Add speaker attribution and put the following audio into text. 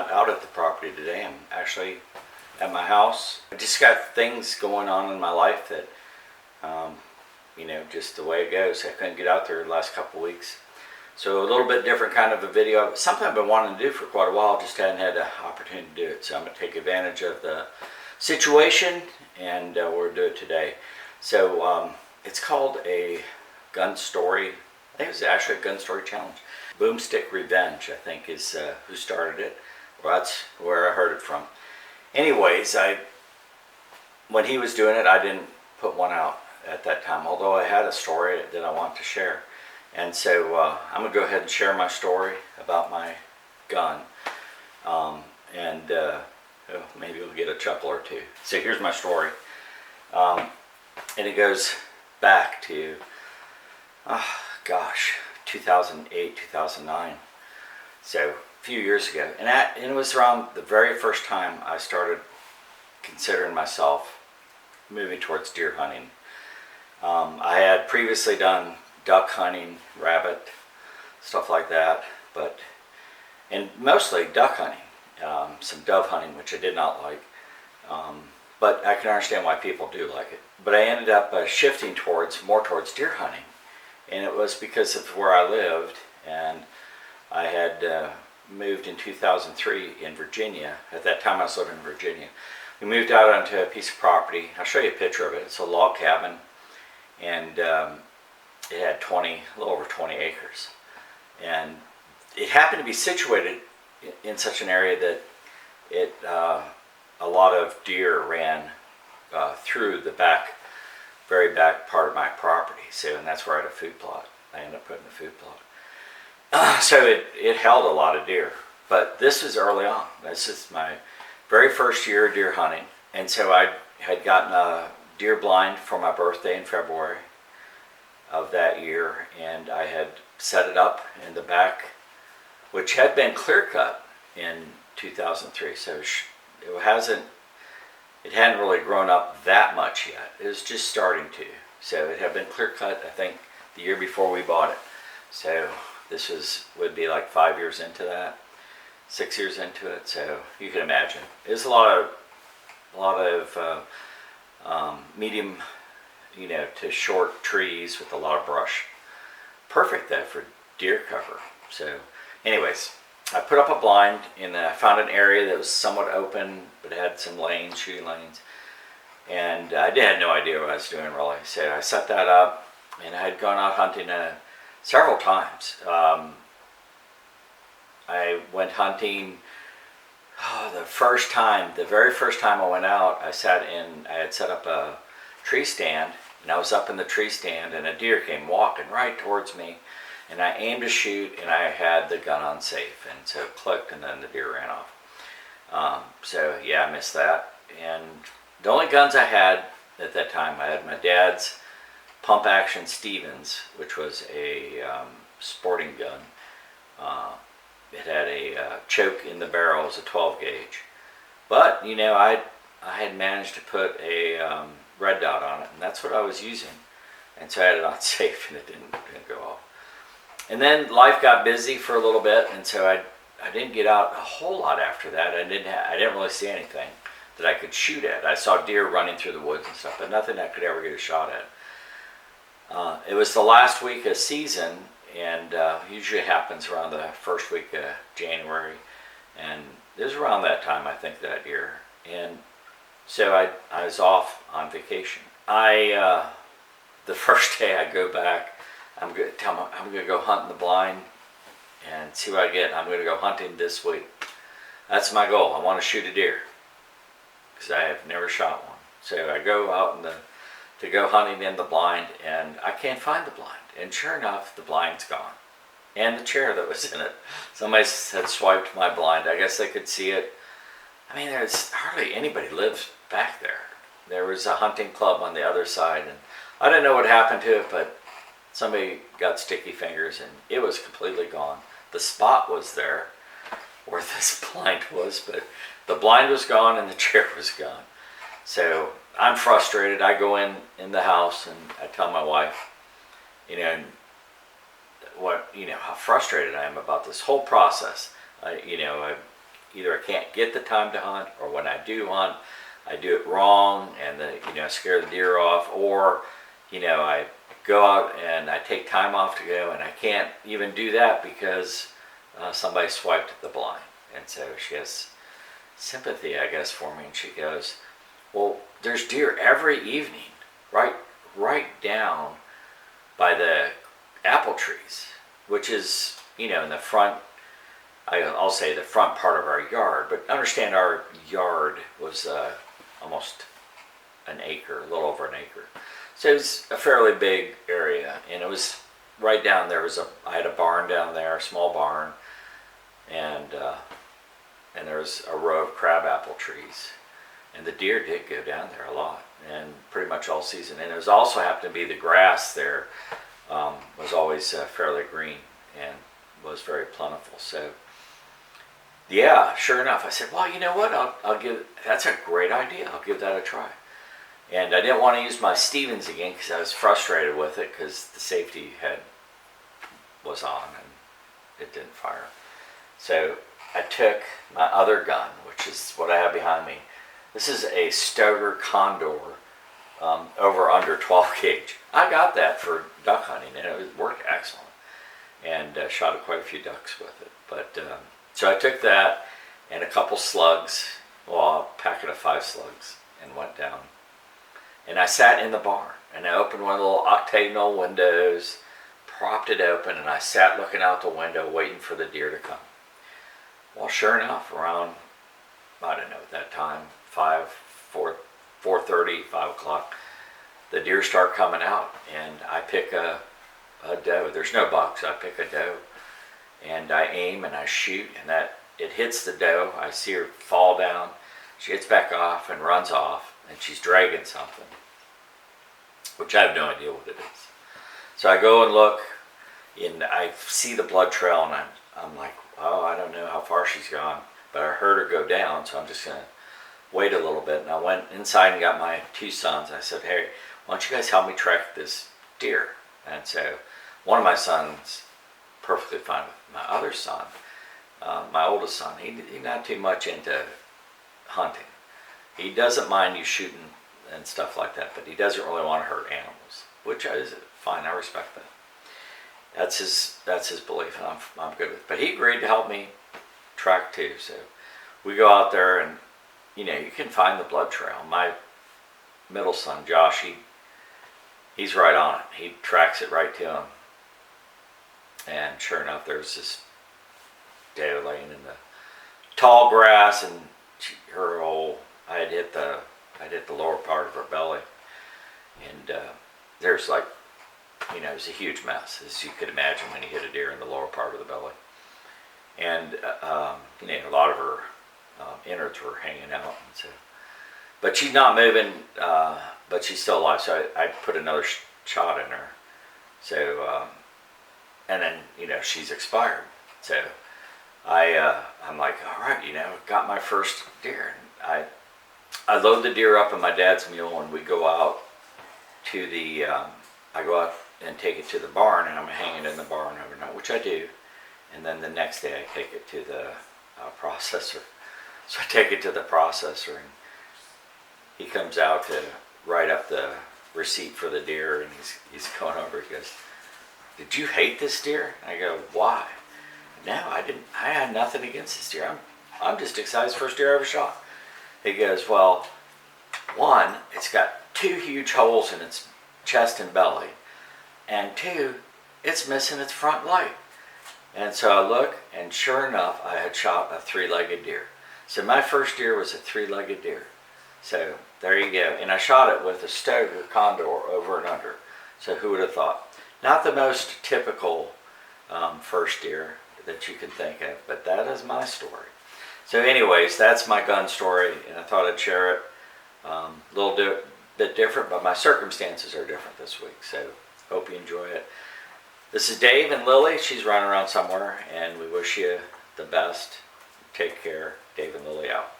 Speaker 1: not out at the property today. I'm actually at my house. I just got things going on in my life that, just the way it goes. I couldn't get out there the last couple weeks. So a little bit different kind of a video. Something I've been wanting to do for quite a while, just hadn't had the opportunity to do it. So I'm going to take advantage of the situation and we'll do it today. So it's called a gun story. I think it was actually a gun story challenge. Boomstick Revenge, I think, is who started it. Well, that's where I heard it from. Anyways, when he was doing it, I didn't put one out at that time, although I had a story that I want to share. And so I'm going to go ahead and share my story about my gun. Maybe we'll get a chuckle or two. So here's my story. And it goes back to, 2008, 2009. So a few years ago. And it was around the very first time I started considering myself moving towards deer hunting. I had previously done duck hunting, rabbit, stuff like that, and mostly duck hunting, some dove hunting, which I did not like, but I can understand why people do like it. But I ended up shifting more towards deer hunting, and it was because of where I lived, and I had moved in 2003 in Virginia. At that time I was living in Virginia. We moved out onto a piece of property. I'll show you a picture of it. It's a log cabin, and it had a little over 20 acres. And it happened to be situated in such an area that a lot of deer ran through the very back part of my property. So, and that's where I had a food plot. I ended up putting a food plot. So it held a lot of deer. But this was early on. This is my very first year of deer hunting. And so I had gotten a deer blind for my birthday in February of that year, and I had set it up in the back, which had been clear cut in 2003. So it hadn't really grown up that much yet. It was just starting to. So it had been clear cut, I think, the year before we bought it. So this would be like 5 years into that, 6 years into it. So you can imagine. There's a lot of medium, to short trees with a lot of brush. Perfect though for deer cover. So anyways, I put up a blind and I found an area that was somewhat open, but had some lanes, shooting lanes. And I had no idea what I was doing really. So I set that up, and I had gone out hunting several times. I went hunting the very first time I went out, I had set up a tree stand, and I was up in the tree stand, and a deer came walking right towards me, and I aimed to shoot, and I had the gun on safe, and so it clicked, and then the deer ran off. So yeah, I missed that. And the only guns I had at that time, I had my dad's pump action Stevens, which was a sporting gun. It had a choke in the barrel, it was a 12 gauge. But, I had managed to put a red dot on it, and that's what I was using. And so I had it on safe, and it didn't go off. And then life got busy for a little bit, and so I didn't get out a whole lot after that. I didn't really see anything that I could shoot at. I saw deer running through the woods and stuff, but nothing I could ever get a shot at. It was the last week of season, and usually happens around the first week of January, and it was around that time, I think, that year. And so I was off on vacation. The first day I go back, I'm going to go hunt in the blind and see what I get. I'm going to go hunting this week. That's my goal. I want to shoot a deer because I have never shot one. So I go out to go hunting in the blind, and I can't find the blind. And sure enough, the blind's gone. And the chair that was in it. Somebody had swiped my blind. I guess they could see it. I mean, there's hardly anybody lives back there. There was a hunting club on the other side, and I didn't know what happened to it, but somebody got sticky fingers, and it was completely gone. The spot was there where this blind was, but the blind was gone and the chair was gone. So I'm frustrated. I go in the house, and I tell my wife, how frustrated I am about this whole process. I either I can't get the time to hunt, or when I do hunt, I do it wrong and scare the deer off, or I go out and I take time off to go and I can't even do that because somebody swiped the blind. And so she has sympathy, I guess, for me, and she goes, well, there's deer every evening right down by the apple trees, which is in the front, I'll say the front part of our yard. But understand, our yard was almost an acre, a little over an acre. So it was a fairly big area, and it was right down there. I had a barn down there, a small barn, and there was a row of crabapple trees. And the deer did go down there a lot, and pretty much all season. And it was also happened to be the grass there was always fairly green and was very plentiful. So yeah, sure enough, I said, well, you know what? That's a great idea. I'll give that a try. And I didn't want to use my Stevens again because I was frustrated with it because the safety head was on and it didn't fire. So I took my other gun, which is what I have behind me. This is a Stoger Condor over under 12 gauge. I got that for duck hunting, and it worked excellent, and shot quite a few ducks with it. But so I took that and a couple slugs, a packet of 5 slugs, and went down. And I sat in the barn, and I opened one of the little octagonal windows, propped it open, and I sat looking out the window waiting for the deer to come. Well, sure enough, around, I don't know, at that time, 4:30, 5 o'clock, the deer start coming out, and I pick a doe. There's no bucks. I pick a doe, and I aim and I shoot, and it hits the doe. I see her fall down. She gets back off and runs off, and she's dragging something, which I have no idea what it is. So I go and look, and I see the blood trail, and I'm like, oh, I don't know how far she's gone, but I heard her go down, so I'm just gonna wait a little bit. And I went inside and got my 2 sons. I said, hey, why don't you guys help me track this deer? And so one of my sons, perfectly fine with my other son, my oldest son, he's not too much into hunting. He doesn't mind you shooting and stuff like that, but he doesn't really want to hurt animals, which is fine. I respect that. That's his belief, and I'm good with it. But he agreed to help me track too. So we go out there, and you can find the blood trail. My middle son, Josh, he's right on it. He tracks it right to him. And sure enough, there's this doe laying in the tall grass, and I had hit the lower part of her belly, and there's it was a huge mess, as you could imagine when you hit a deer in the lower part of the belly, and a lot of her innards were hanging out, and so, but she's not moving, but she's still alive. So I put another shot in her. So and then she's expired. So I'm like, all right, got my first deer. And I load the deer up in my dad's mule, and we go out to the. I go out and take it to the barn, and I'm hanging in the barn overnight, which I do. And then the next day I take it to the processor. So I take it to the processor, and he comes out to write up the receipt for the deer, and he's going over. He goes, "Did you hate this deer?" I go, "Why?" "No, I didn't. I had nothing against this deer. I'm just excited. It's the first deer I ever shot." He goes, "Well, one, it's got 2 huge holes in its chest and belly, and 2, it's missing its front leg." And so I look, and sure enough, I had shot a 3-legged deer. So my first deer was a 3-legged deer. So there you go. And I shot it with a Stoger Condor over and under. So who would have thought? Not the most typical first deer that you can think of, but that is my story. So anyways, that's my gun story, and I thought I'd share it. A little bit different, but my circumstances are different this week. So hope you enjoy it. This is Dave and Lily. She's running around somewhere, and we wish you the best. Take care. Dave and Lily out.